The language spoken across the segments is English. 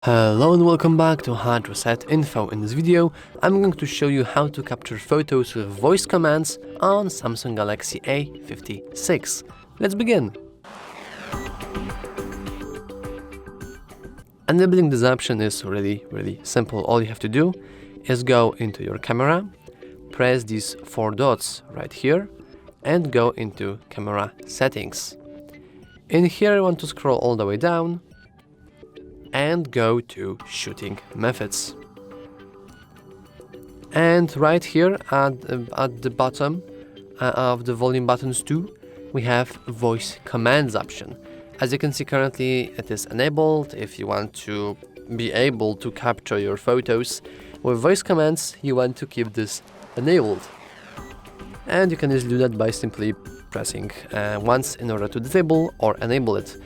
Hello and welcome back to HardReset.Info. In this video, I'm going to show you how to capture photos with voice commands on Samsung Galaxy A56. Let's begin! Enabling this option is really simple. All you have to do is go into your camera, press these four dots right here, and go into camera settings. In here, you want to scroll all the way down and go to shooting methods. And right here at the bottom of the volume buttons too, we have voice commands option. As you can see, currently it is enabled. If you want to be able to capture your photos with voice commands, you want to keep this enabled. And you can easily do that by simply pressing once in order to disable or enable it.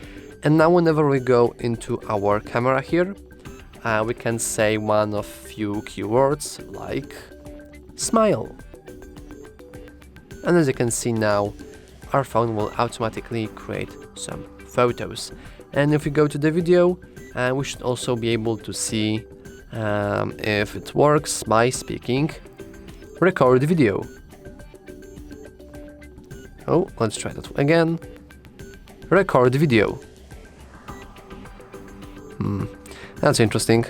And now whenever we go into our camera here, we can say one of few keywords like smile. And as you can see now, our phone will automatically create some photos. And if we go to the video, we should also be able to see if it works by speaking record video. Oh, let's try that again. Record video. That's interesting.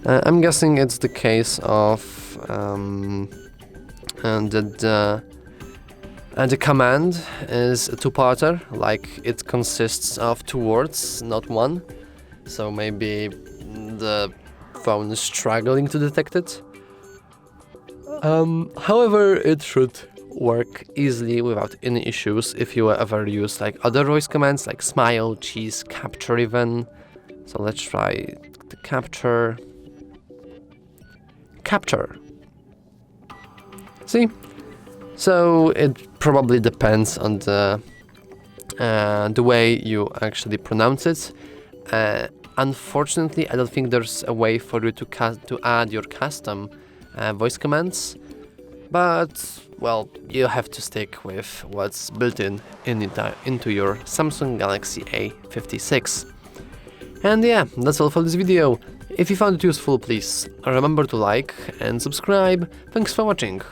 I'm guessing it's the case of the command is a two-parter, like it consists of two words, not one. So maybe the phone is struggling to detect it. However, it should work easily without any issues if you ever use like other voice commands like smile, cheese, capture even. So let's try the capture. See? So it probably depends on the way you actually pronounce it. Unfortunately, I don't think there's a way for you to add your custom voice commands. But well, you have to stick with what's built into your Samsung Galaxy A56. And yeah, that's all for this video. If you found it useful, please remember to like and subscribe. Thanks for watching.